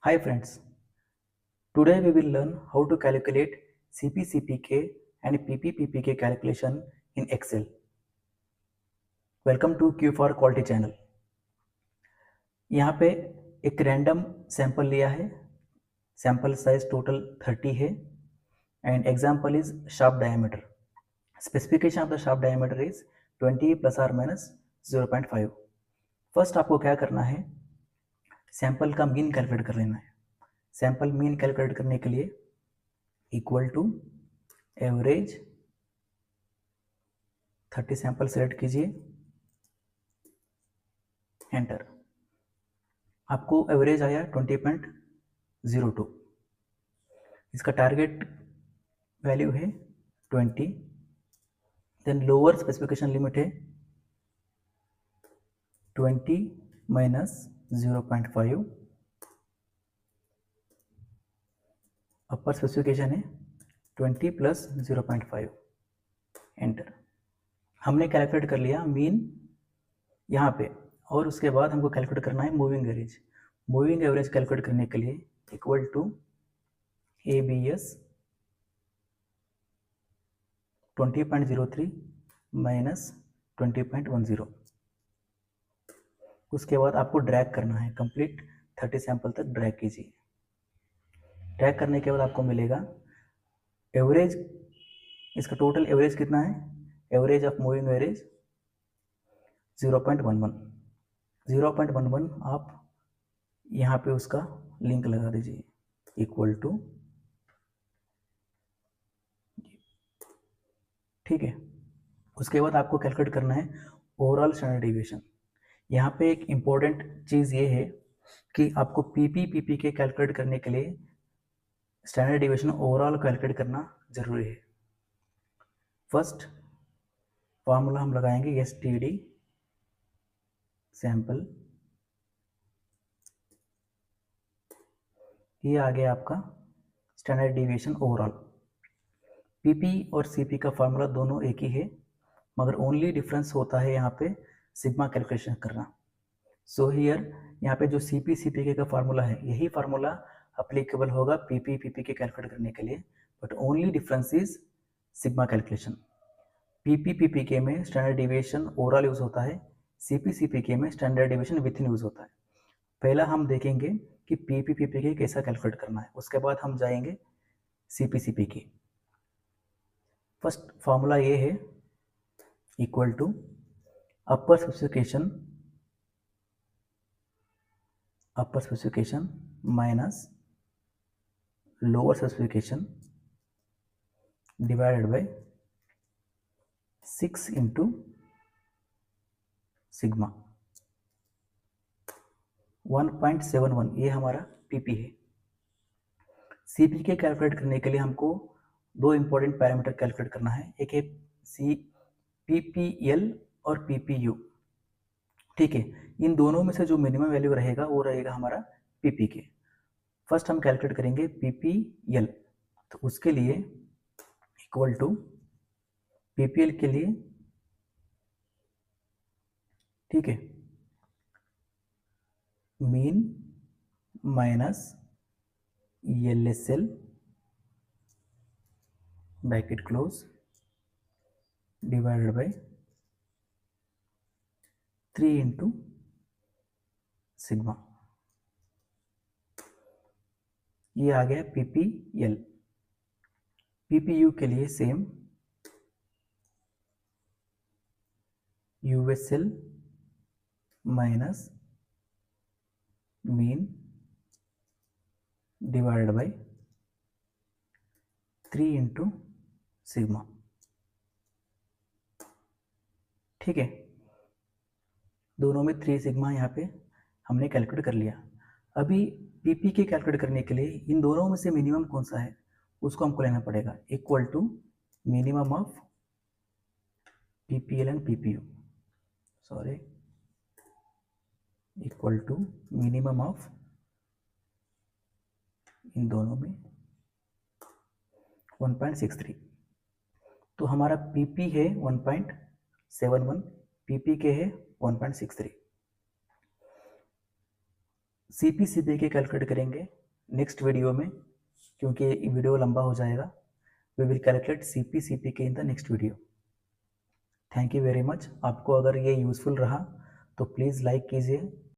Hi friends, today we will learn how to calculate CP/CPK and PP/PPK calculation in Excel. Welcome to Q for Quality channel. यहाँ पे एक random sample लिया है, sample size total 30 है and example is shaft diameter. Specification of the shaft diameter is 20 plus or minus 0.5. First आपको क्या करना है, सैंपल का मीन कैलकुलेट कर लेना है. सैंपल मीन कैलकुलेट करने के लिए equal to average 30 sample select कीजिए, एंटर. आपको एवरेज आया 20.02. इसका टारगेट वैल्यू है 20. देन लोअर स्पेसिफिकेशन लिमिट है 20 माइनस 0.5. अपर स्पेसिफिकेशन है 20 प्लस 0.5, एंटर. हमने कैलकुलेट कर लिया मीन यहाँ पे, और उसके बाद हमको कैलकुलेट करना है moving average. Moving average calculate करने के लिए इक्वल टू ABS 20.03 माइनस 20.10. उसके बाद आपको ड्रैग करना है, कंप्लीट 30 सैंपल तक ड्रैग कीजिए. ड्रैग करने के बाद आपको मिलेगा एवरेज. इसका टोटल एवरेज कितना है, एवरेज ऑफ मूविंग एवरेज 0.11. 0.11 आप यहाँ पे उसका लिंक लगा दीजिए, इक्वल टू, ठीक है. उसके बाद आपको कैलकुलेट करना है ओवरऑल स्टैंडर्ड डिविएशन. यहाँ पे एक इम्पोर्टेंट चीज़ ये है कि आपको PP/PP के कैलकुलेट करने के लिए स्टैंडर्ड डिविएशन ओवरऑल कैलकुलेट करना जरूरी है. फर्स्ट फॉर्मूला हम लगाएंगे STD सैंपल. ये आ गया आपका स्टैंडर्ड डिविएशन ओवरऑल. PP और CP का फार्मूला दोनों एक ही है, मगर ओनली डिफरेंस होता है यहाँ पे सिग्मा कैलकुलेशन करना. सो हियर यहाँ पे जो CP/CPK का फार्मूला है, यही फार्मूला अप्लीकेबल होगा PP/PPK कैलकुलेट करने के लिए, but only difference is sigma calculation. PP/PPK में स्टैंडर्ड डिविएशन ओवरऑल यूज होता है, CP/CPK में standard deviation with in use होता है. पहला हम देखेंगे कि PP/PPK कैसा कैलकुलेट करना है, उसके बाद हम जाएंगे CP/CPK. फर्स्ट फार्मूला ये है, equal to upper specification minus lower specification divided by 6 into sigma. 1.71 ये हमारा PP है. CPK कैलकुलेट करने के लिए हमको दो इंपॉर्टेंट पैरामीटर कैलकुलेट करना है, एक है PPL और PPU. ठीक है, इन दोनों में से जो मिनिमम वैल्यू रहेगा वो रहेगा हमारा PPK. फर्स्ट हम कैलकुलेट करेंगे PPL. तो उसके लिए इक्वल टू PPL के लिए, ठीक है, mean minus LSL bracket close divided by 3 into sigma. ये आ गया PPL. PPU के लिए same, USL minus mean divided by 3 into sigma. ठीक है, दोनों में 3 सिग्मा यहाँ पे हमने कैलकुलेट कर लिया. अभी PPK कैलकुलेट करने के लिए इन दोनों में से मिनिमम कौन सा है उसको हमको लेना पड़ेगा, equal to minimum of PPL and PPU, sorry, equal to minimum of इन दोनों में 1.63. तो हमारा PP है 1.71, PPK है 1.63. CP CP के कैलकुलेट करेंगे नेक्स्ट वीडियो में, क्योंकि वीडियो लंबा हो जाएगा. We will calculate CP CP K in the next video. Thank you very much. आपको अगर ये यूज़फुल रहा तो प्लीज़ लाइक कीजिए.